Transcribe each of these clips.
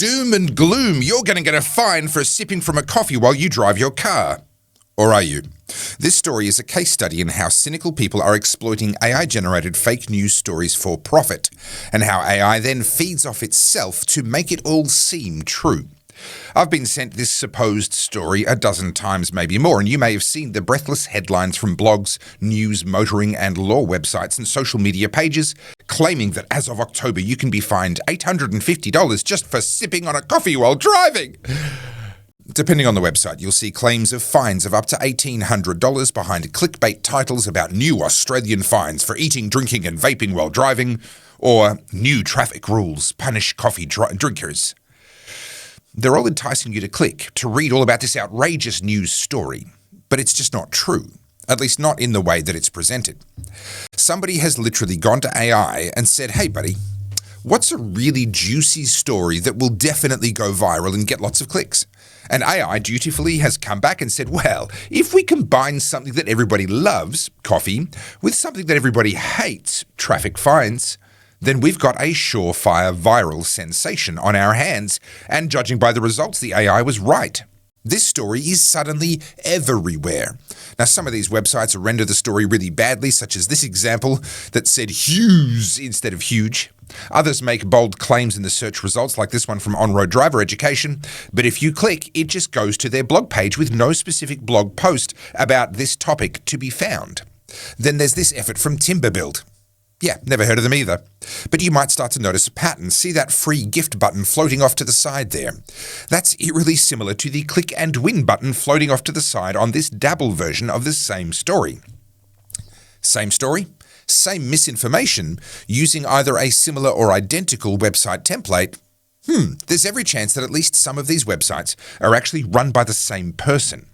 doom and gloom. You're going to get a fine for sipping from a coffee while you drive your car. Or are you? This story is a case study in how cynical people are exploiting AI-generated fake news stories for profit, and how AI then feeds off itself to make it all seem true. I've been sent this supposed story a dozen times, maybe more, and you may have seen the breathless headlines from blogs, news, motoring and law websites and social media pages claiming that as of October you can be fined $850 just for sipping on a coffee while driving. Depending on the website, you'll see claims of fines of up to $1,800 behind clickbait titles about new Australian fines for eating, drinking and vaping while driving, or new traffic rules punish coffee drinkers. They're all enticing you to click, to read all about this outrageous news story, but it's just not true, at least not in the way that it's presented. Somebody has literally gone to AI and said, hey buddy, what's a really juicy story that will definitely go viral and get lots of clicks? And AI dutifully has come back and said, well, if we combine something that everybody loves, coffee, with something that everybody hates, traffic fines, then we've got a surefire viral sensation on our hands. And judging by the results, the AI was right. This story is suddenly everywhere. Now, some of these websites render the story really badly, such as this example that said Hughes instead of huge. Others make bold claims in the search results, like this one from On-Road Driver Education, but if you click, it just goes to their blog page with no specific blog post about this topic to be found. Then there's this effort from Timberbuild. Yeah, never heard of them either. But you might start to notice a pattern. See that free gift button floating off to the side there? That's eerily similar to the click and win button floating off to the side on this dabble version of the same story. Same story? Same misinformation, using either a similar or identical website template. There's every chance that at least some of these websites are actually run by the same person,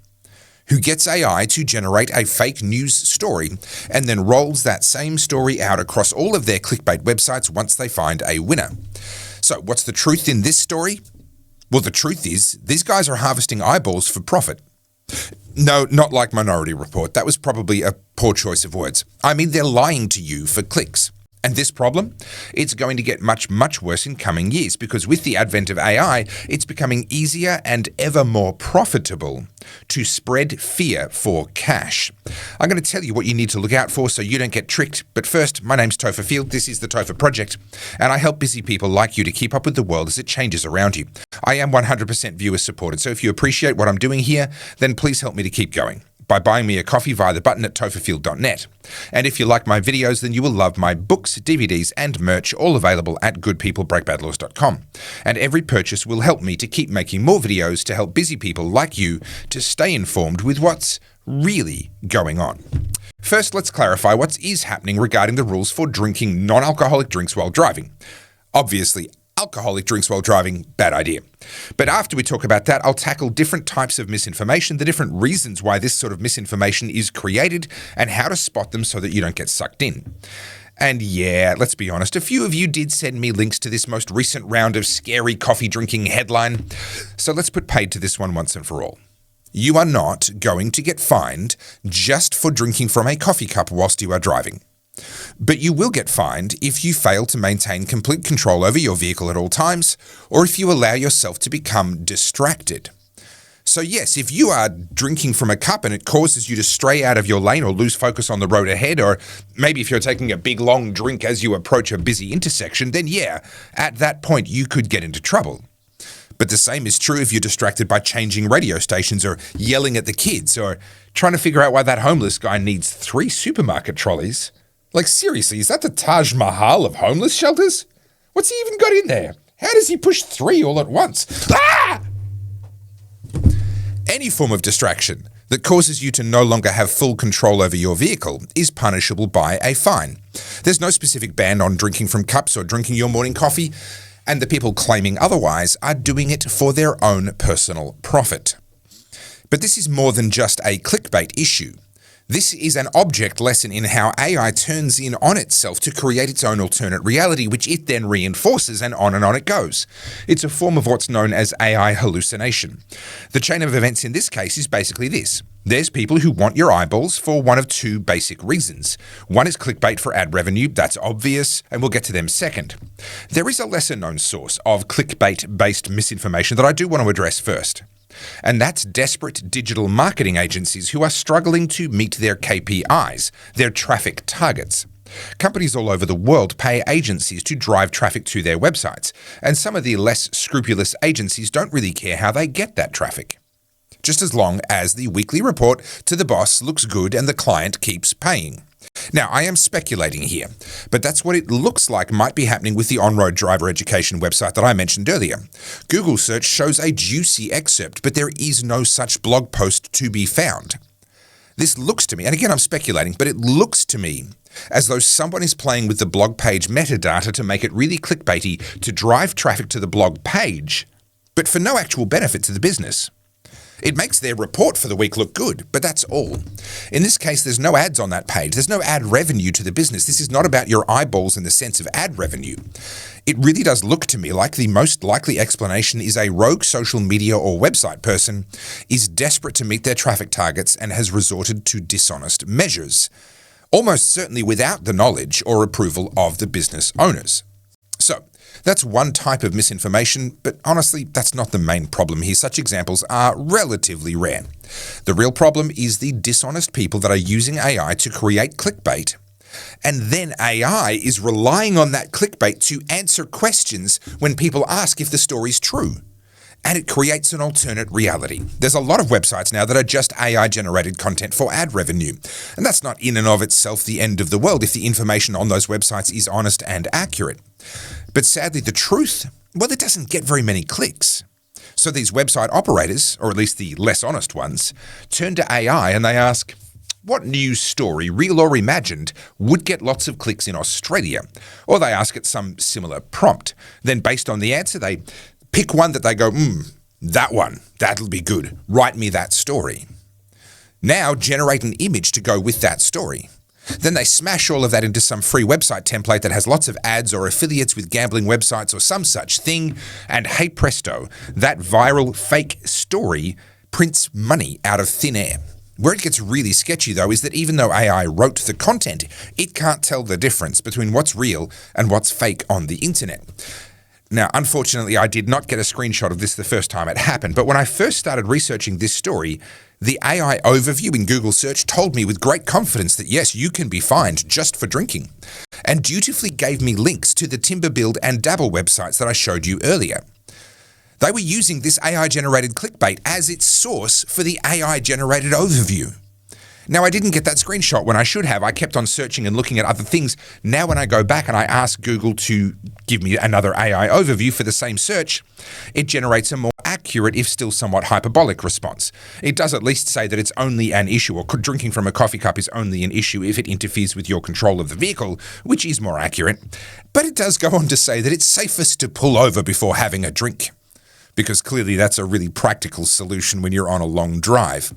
who gets AI to generate a fake news story and then rolls that same story out across all of their clickbait websites once they find a winner. So what's the truth in this story? Well, the truth is these guys are harvesting eyeballs for profit. No, not like Minority Report. That was probably a poor choice of words. I mean, they're lying to you for clicks. And this problem? It's going to get much, much worse in coming years, because with the advent of AI, it's becoming easier and ever more profitable to spread fear for cash. I'm going to tell you what you need to look out for so you don't get tricked. But first, my name's Topher Field. This is the Topher Project, and I help busy people like you to keep up with the world as it changes around you. I am 100% viewer supported, so if you appreciate what I'm doing here, then please help me to keep going by buying me a coffee via the button at topherfield.net. And if you like my videos, then you will love my books, DVDs, and merch, all available at goodpeoplebreakbadlaws.com. And every purchase will help me to keep making more videos to help busy people like you to stay informed with what's really going on. First, let's clarify what is happening regarding the rules for drinking non-alcoholic drinks while driving. Obviously, alcoholic drinks while driving, bad idea. But after we talk about that, I'll tackle different types of misinformation, the different reasons why this sort of misinformation is created, and how to spot them so that you don't get sucked in. And yeah, let's be honest, a few of you did send me links to this most recent round of scary coffee drinking headline, so let's put paid to this one once and for all. You are not going to get fined just for drinking from a coffee cup whilst you are driving. But you will get fined if you fail to maintain complete control over your vehicle at all times, or if you allow yourself to become distracted. So yes, if you are drinking from a cup and it causes you to stray out of your lane or lose focus on the road ahead, or maybe if you're taking a big long drink as you approach a busy intersection, then yeah, at that point you could get into trouble. But the same is true if you're distracted by changing radio stations or yelling at the kids or trying to figure out why that homeless guy needs 3 supermarket trolleys. Like seriously, is that the Taj Mahal of homeless shelters? What's he even got in there? How does he push 3 all at once? Ah! Any form of distraction that causes you to no longer have full control over your vehicle is punishable by a fine. There's no specific ban on drinking from cups or drinking your morning coffee, and the people claiming otherwise are doing it for their own personal profit. But this is more than just a clickbait issue. This is an object lesson in how AI turns in on itself to create its own alternate reality, which it then reinforces, and on it goes. It's a form of what's known as AI hallucination. The chain of events in this case is basically this. There's people who want your eyeballs for one of two basic reasons. One is clickbait for ad revenue, that's obvious, and we'll get to them second. There is a lesser-known source of clickbait-based misinformation that I do want to address first. And that's desperate digital marketing agencies who are struggling to meet their KPIs, their traffic targets. Companies all over the world pay agencies to drive traffic to their websites, and some of the less scrupulous agencies don't really care how they get that traffic. Just as long as the weekly report to the boss looks good and the client keeps paying. Now, I am speculating here, but that's what it looks like might be happening with the on-road driver education website that I mentioned earlier. Google search shows a juicy excerpt, but there is no such blog post to be found. This looks to me, and again I'm speculating, but it looks to me as though someone is playing with the blog page metadata to make it really clickbaity to drive traffic to the blog page, but for no actual benefit to the business. It makes their report for the week look good, but that's all. In this case, there's no ads on that page. There's no ad revenue to the business. This is not about your eyeballs in the sense of ad revenue. It really does look to me like the most likely explanation is a rogue social media or website person is desperate to meet their traffic targets and has resorted to dishonest measures, almost certainly without the knowledge or approval of the business owners. So, that's one type of misinformation, but honestly, that's not the main problem here. Such examples are relatively rare. The real problem is the dishonest people that are using AI to create clickbait, and then AI is relying on that clickbait to answer questions when people ask if the story's true. And it creates an alternate reality. There's a lot of websites now that are just AI-generated content for ad revenue. And that's not in and of itself the end of the world if the information on those websites is honest and accurate. But sadly, the truth, well, it doesn't get very many clicks. So these website operators, or at least the less honest ones, turn to AI and they ask, what news story, real or imagined, would get lots of clicks in Australia? Or they ask it some similar prompt. Then based on the answer, they pick one that they go, that one, that'll be good. Write me that story. Now generate an image to go with that story. Then they smash all of that into some free website template that has lots of ads or affiliates with gambling websites or some such thing, and hey presto, that viral fake story prints money out of thin air. Where it gets really sketchy though is that even though AI wrote the content, it can't tell the difference between what's real and what's fake on the internet. Now, unfortunately, I did not get a screenshot of this the first time it happened, but when I first started researching this story, the AI overview in Google search told me with great confidence that yes, you can be fined just for drinking, and dutifully gave me links to the Timberbuild and Dabble websites that I showed you earlier. They were using this AI-generated clickbait as its source for the AI-generated overview. Now, I didn't get that screenshot when I should have. I kept on searching and looking at other things. Now, when I go back and I ask Google to give me another AI overview for the same search, it generates a more accurate, if still somewhat hyperbolic response. It does at least say that it's only an issue, or drinking from a coffee cup is only an issue if it interferes with your control of the vehicle, which is more accurate. But it does go on to say that it's safest to pull over before having a drink, because clearly that's a really practical solution when you're on a long drive.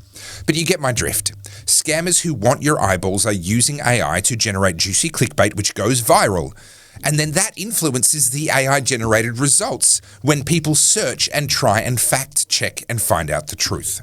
But you get my drift. Scammers who want your eyeballs are using AI to generate juicy clickbait which goes viral. And then that influences the AI-generated results when people search and try and fact-check and find out the truth.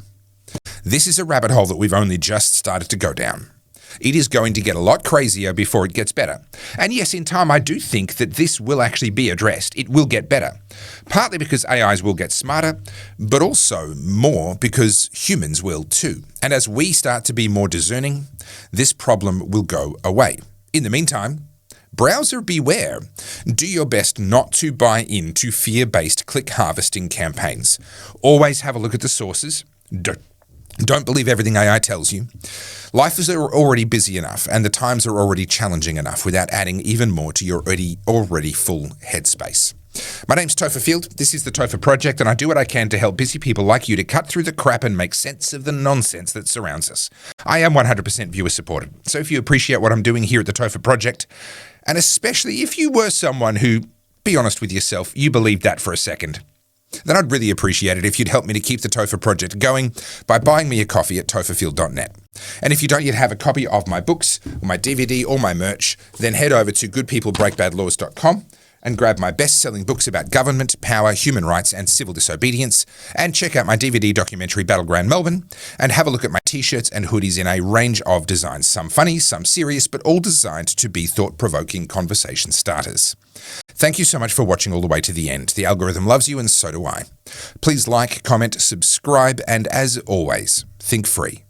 This is a rabbit hole that we've only just started to go down. It is going to get a lot crazier before it gets better. And yes, in time, I do think that this will actually be addressed. It will get better. Partly because AIs will get smarter, but also more because humans will too. And as we start to be more discerning, this problem will go away. In the meantime, browser beware. Do your best not to buy into fear-based click harvesting campaigns. Always have a look at the sources. Don't believe everything AI tells you. Life is already busy enough, and the times are already challenging enough without adding even more to your already full headspace. My name's Topher Field. This is the Topher Project, and I do what I can to help busy people like you to cut through the crap and make sense of the nonsense that surrounds us. I am 100% viewer supported, so if you appreciate what I'm doing here at the Topher Project, and especially if you were someone who, be honest with yourself, you believed that for a second, then I'd really appreciate it if you'd help me to keep the Topher Project going by buying me a coffee at topherfield.net. And if you don't yet have a copy of my books, or my DVD, or my merch, then head over to goodpeoplebreakbadlaws.com, And grab my best-selling books about government, power, human rights, and civil disobedience, and check out my DVD documentary Battleground Melbourne, and have a look at my t-shirts and hoodies in a range of designs, some funny, some serious, but all designed to be thought-provoking conversation starters. Thank you so much for watching all the way to the end. The algorithm loves you, and so do I. Please like, comment, subscribe, and as always, think free.